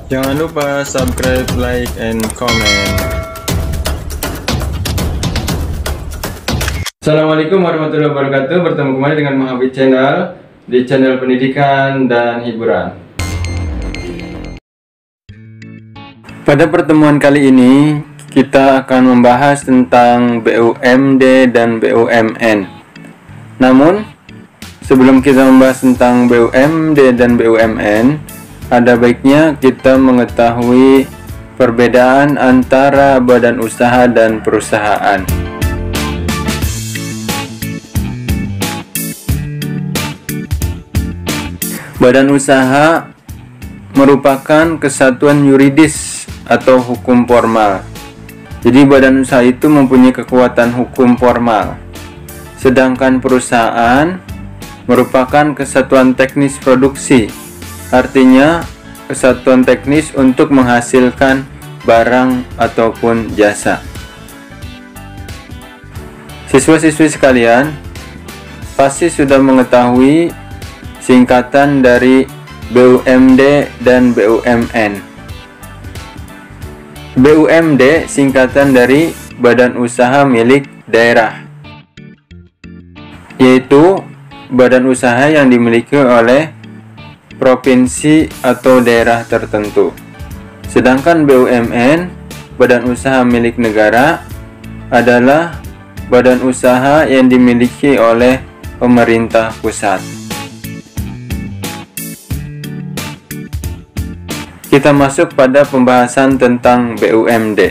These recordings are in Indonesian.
Jangan lupa subscribe, like, and comment. Assalamualaikum warahmatullahi wabarakatuh. Bertemu kembali dengan Mahabit Channel di channel pendidikan dan hiburan. Pada pertemuan kali ini kita akan membahas tentang BUMD dan BUMN. Namun sebelum kita membahas tentang BUMD dan BUMN, ada baiknya kita mengetahui perbedaan antara badan usaha dan perusahaan. Badan usaha merupakan kesatuan yuridis atau hukum formal. Jadi badan usaha itu mempunyai kekuatan hukum formal. Sedangkan perusahaan merupakan kesatuan teknis produksi. Artinya kesatuan teknis untuk menghasilkan barang ataupun jasa. Siswa-siswi sekalian pasti sudah mengetahui singkatan dari BUMD dan BUMN. BUMD singkatan dari Badan Usaha Milik Daerah, yaitu badan usaha yang dimiliki oleh provinsi atau daerah tertentu. Sedangkan BUMN, Badan Usaha Milik Negara, adalah badan usaha yang dimiliki oleh pemerintah pusat. Kita masuk pada pembahasan tentang BUMD.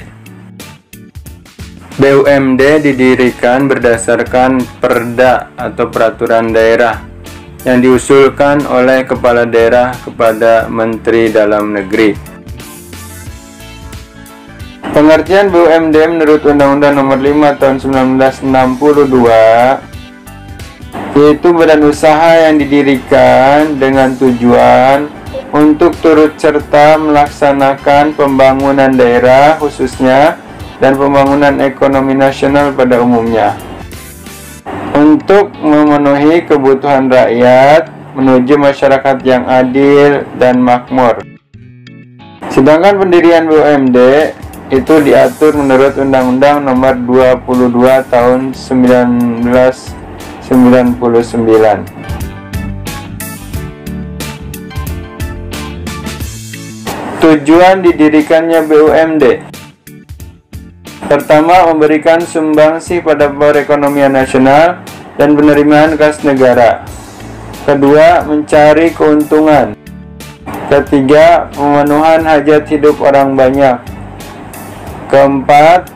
BUMD didirikan berdasarkan perda atau peraturan daerah yang diusulkan oleh kepala daerah kepada Menteri Dalam Negeri. Pengertian BUMD menurut Undang-Undang Nomor 5 Tahun 1962 yaitu badan usaha yang didirikan dengan tujuan untuk turut serta melaksanakan pembangunan daerah khususnya dan pembangunan ekonomi nasional pada umumnya untuk memenuhi kebutuhan rakyat menuju masyarakat yang adil dan makmur. Sedangkan pendirian BUMD itu diatur menurut Undang-Undang Nomor 22 Tahun 1999. Tujuan didirikannya BUMD: pertama, memberikan sumbangsi pada perekonomian nasional dan penerimaan kas negara. Kedua, mencari keuntungan. Ketiga, pemenuhan hajat hidup orang banyak. Keempat,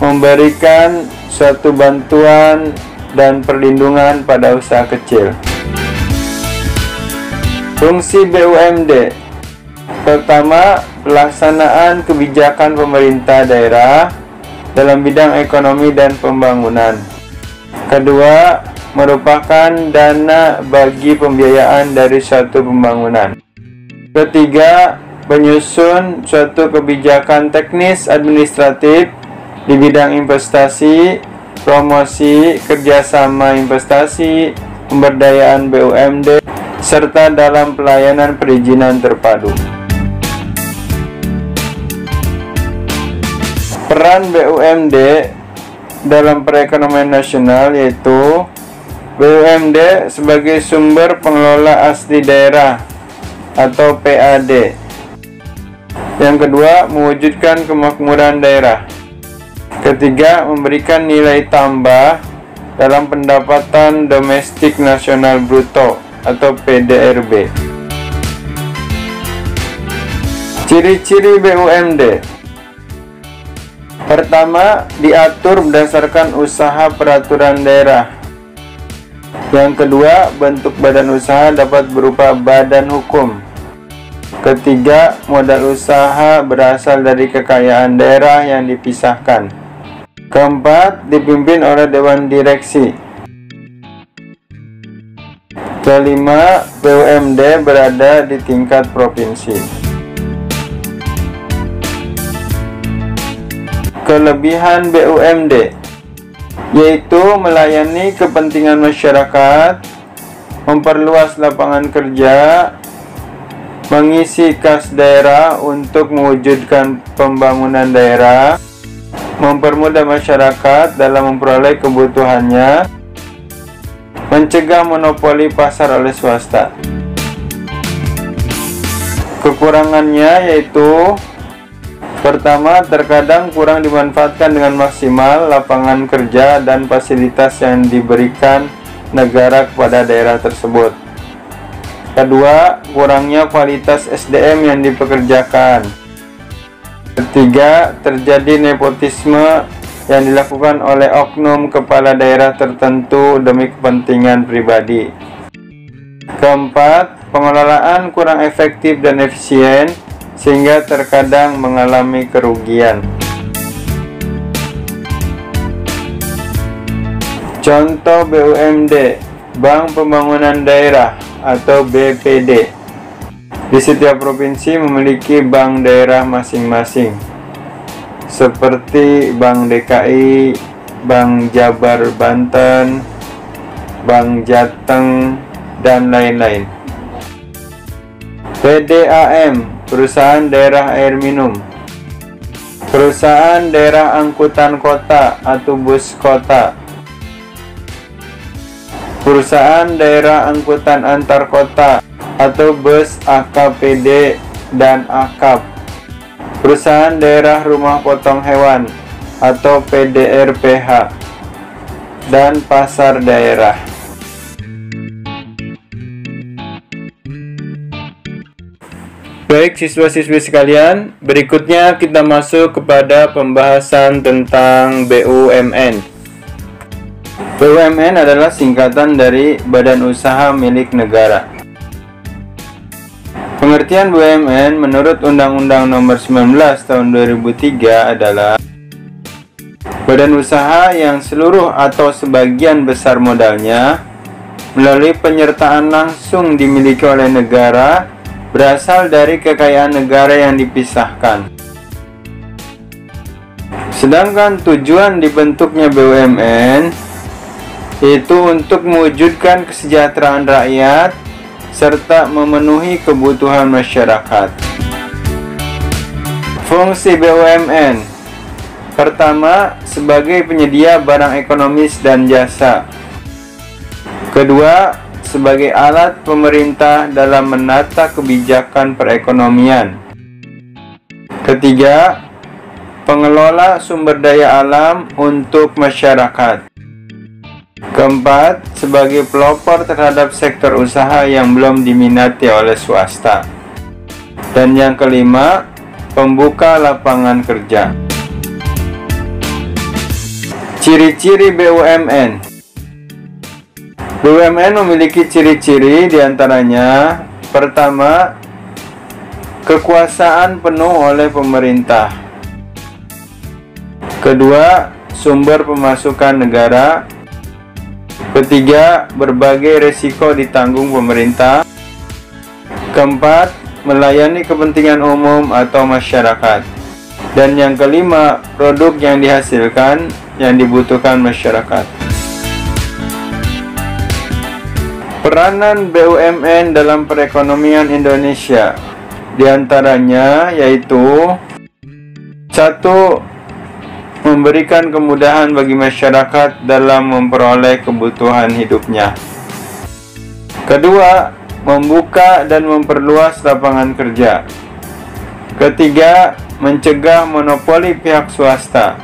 memberikan suatu bantuan dan perlindungan pada usaha kecil. Fungsi BUMD: pertama, pelaksanaan kebijakan pemerintah daerah dalam bidang ekonomi dan pembangunan. Kedua, merupakan dana bagi pembiayaan dari suatu pembangunan. Ketiga, menyusun suatu kebijakan teknis administratif di bidang investasi, promosi, kerjasama investasi, pemberdayaan BUMD, serta dalam pelayanan perizinan terpadu. Peran BUMD dalam perekonomian nasional yaitu BUMD sebagai sumber pengelola asli daerah atau PAD. Yang kedua, mewujudkan kemakmuran daerah. Ketiga, memberikan nilai tambah dalam pendapatan domestik nasional bruto atau PDRB. Ciri-ciri BUMD: pertama, diatur berdasarkan usaha peraturan daerah. Yang kedua, bentuk badan usaha dapat berupa badan hukum. Ketiga, modal usaha berasal dari kekayaan daerah yang dipisahkan. Keempat, dipimpin oleh dewan direksi. Kelima, BUMD berada di tingkat provinsi. Kelebihan BUMD yaitu melayani kepentingan masyarakat, memperluas lapangan kerja, mengisi kas daerah untuk mewujudkan pembangunan daerah, mempermudah masyarakat dalam memperoleh kebutuhannya, mencegah monopoli pasar oleh swasta. Kekurangannya yaitu: pertama, terkadang kurang dimanfaatkan dengan maksimal lapangan kerja dan fasilitas yang diberikan negara kepada daerah tersebut. Kedua, kurangnya kualitas SDM yang dipekerjakan. Ketiga, terjadi nepotisme yang dilakukan oleh oknum kepala daerah tertentu demi kepentingan pribadi. Keempat, pengelolaan kurang efektif dan efisien sehingga terkadang mengalami kerugian. Contoh BUMD, Bank Pembangunan Daerah atau BPD. Di setiap provinsi memiliki bank daerah masing-masing, seperti Bank DKI, Bank Jabar Banten, Bank Jateng, dan lain-lain. PDAM, Perusahaan Daerah Air Minum. Perusahaan Daerah Angkutan Kota atau Bus Kota. Perusahaan Daerah Angkutan Antar Kota atau Bus AKPD dan AKAP. Perusahaan Daerah Rumah Potong Hewan atau PDRPH, dan Pasar Daerah. Baik siswa-siswi sekalian, berikutnya kita masuk kepada pembahasan tentang BUMN. BUMN adalah singkatan dari Badan Usaha Milik Negara. Pengertian BUMN menurut Undang-Undang Nomor 19 Tahun 2003 adalah badan usaha yang seluruh atau sebagian besar modalnya melalui penyertaan langsung dimiliki oleh negara berasal dari kekayaan negara yang dipisahkan. Sedangkan tujuan dibentuknya BUMN yaitu untuk mewujudkan kesejahteraan rakyat serta memenuhi kebutuhan masyarakat. Fungsi BUMN: pertama, sebagai penyedia barang ekonomis dan jasa. Kedua, sebagai alat pemerintah dalam menata kebijakan perekonomian. Ketiga, pengelola sumber daya alam untuk masyarakat. Keempat, sebagai pelopor terhadap sektor usaha yang belum diminati oleh swasta. Dan yang kelima, pembuka lapangan kerja. Ciri-ciri BUMN. BUMN memiliki ciri-ciri diantaranya: pertama, kekuasaan penuh oleh pemerintah. Kedua, sumber pemasukan negara. Ketiga, berbagai resiko ditanggung pemerintah. Keempat, melayani kepentingan umum atau masyarakat. Dan yang kelima, produk yang dihasilkan yang dibutuhkan masyarakat. Peranan BUMN dalam perekonomian Indonesia diantaranya yaitu: 1. Memberikan kemudahan bagi masyarakat dalam memperoleh kebutuhan hidupnya. Kedua, membuka dan memperluas lapangan kerja. Ketiga, mencegah monopoli pihak swasta.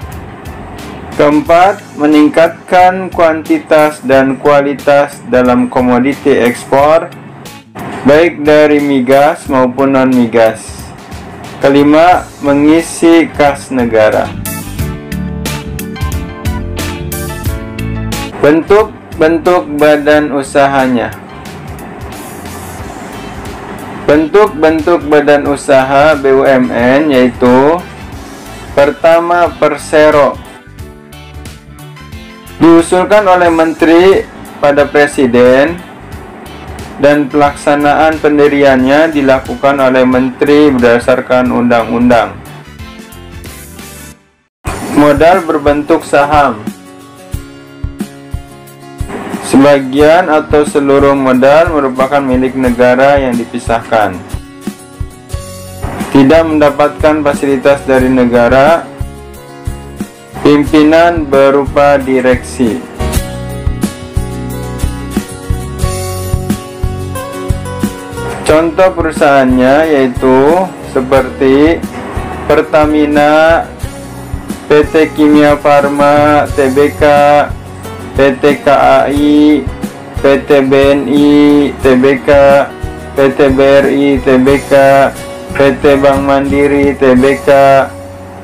Keempat, meningkatkan kuantitas dan kualitas dalam komoditi ekspor, baik dari migas maupun non-migas. Kelima, mengisi kas negara. Bentuk-bentuk badan usahanya. Bentuk-bentuk badan usaha BUMN yaitu: pertama, Persero, diusulkan oleh Menteri pada Presiden dan pelaksanaan pendiriannya dilakukan oleh Menteri berdasarkan undang-undang. Modal berbentuk saham. Sebagian atau seluruh modal merupakan milik negara yang dipisahkan. tidak mendapatkan fasilitas dari negara. Pimpinan berupa direksi. Contoh perusahaannya yaitu seperti Pertamina, PT Kimia Farma Tbk, PT KAI, PT BNI Tbk, PT BRI Tbk, PT Bank Mandiri Tbk,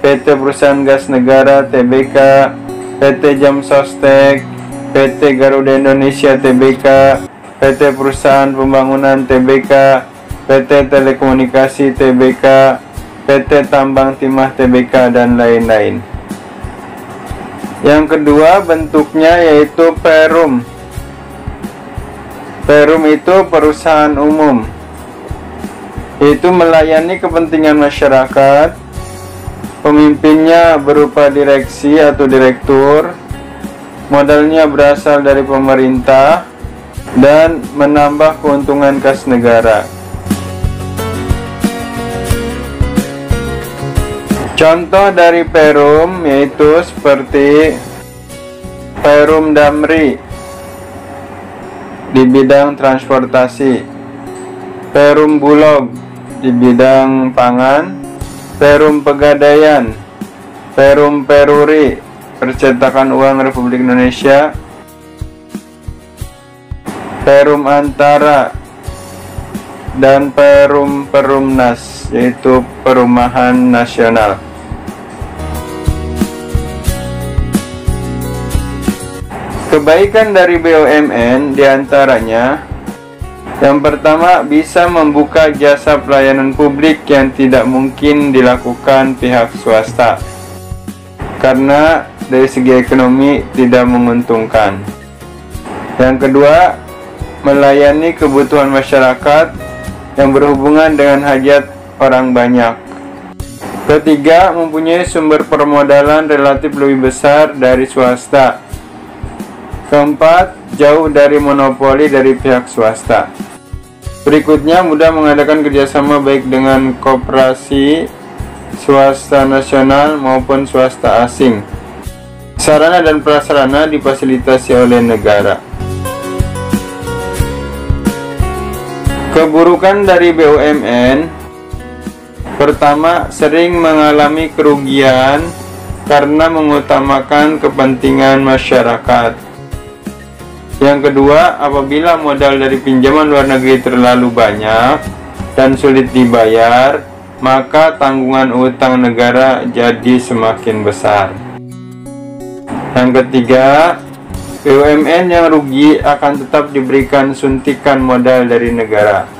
PT Perusahaan Gas Negara Tbk, PT Jam Sostek, PT Garuda Indonesia Tbk, PT Perusahaan Pembangunan Tbk, PT Telekomunikasi Tbk, PT Tambang Timah Tbk, dan lain-lain. Yang kedua bentuknya yaitu Perum. Perum itu perusahaan umum, itu melayani kepentingan masyarakat. Pemimpinnya berupa direksi atau direktur. Modalnya berasal dari pemerintah dan menambah keuntungan kas negara. Contoh dari Perum yaitu seperti Perum Damri di bidang transportasi, Perum Bulog di bidang pangan, Perum Pegadaian, Perum Peruri percetakan uang Republik Indonesia, Perum Antara, dan Perum Perumnas yaitu Perumahan Nasional. Kebaikan dari BUMN diantaranya, yang pertama bisa membuka jasa pelayanan publik yang tidak mungkin dilakukan pihak swasta karena dari segi ekonomi tidak menguntungkan. Yang kedua, melayani kebutuhan masyarakat yang berhubungan dengan hajat orang banyak. Ketiga, mempunyai sumber permodalan relatif lebih besar dari swasta. Keempat, jauh dari monopoli dari pihak swasta. Berikutnya, mudah mengadakan kerjasama baik dengan koperasi swasta nasional maupun swasta asing. Sarana dan prasarana difasilitasi oleh negara. Keburukan dari BUMN, pertama, sering mengalami kerugian karena mengutamakan kepentingan masyarakat. Yang kedua, apabila modal dari pinjaman luar negeri terlalu banyak dan sulit dibayar, maka tanggungan utang negara jadi semakin besar. Yang ketiga, BUMN yang rugi akan tetap diberikan suntikan modal dari negara.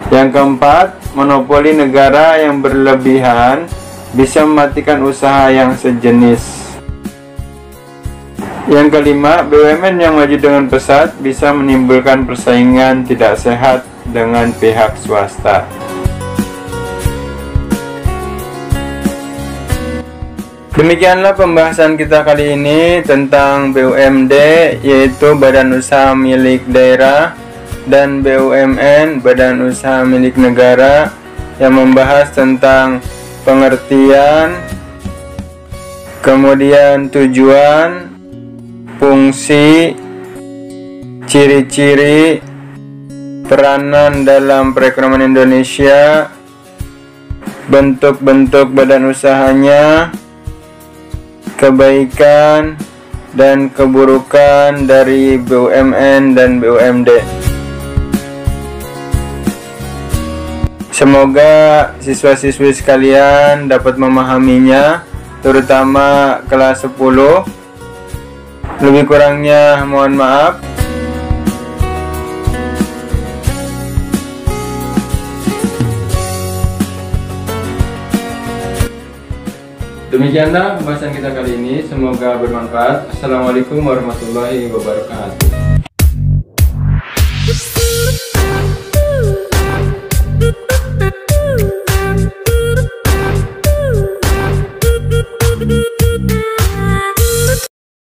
Yang keempat, monopoli negara yang berlebihan bisa mematikan usaha yang sejenis. Yang kelima, BUMN yang maju dengan pesat bisa menimbulkan persaingan tidak sehat dengan pihak swasta. Demikianlah pembahasan kita kali ini tentang BUMD, yaitu Badan Usaha Milik Daerah, dan BUMN, Badan Usaha Milik Negara, yang membahas tentang pengertian, kemudian tujuan, fungsi, ciri-ciri, peranan dalam perekonomian Indonesia, bentuk-bentuk badan usahanya, kebaikan dan keburukan dari BUMN dan BUMD. Semoga siswa-siswi sekalian dapat memahaminya, terutama kelas 10. Lebih kurangnya mohon maaf. Demikianlah pembahasan kita kali ini, semoga bermanfaat. Assalamualaikum warahmatullahi wabarakatuh.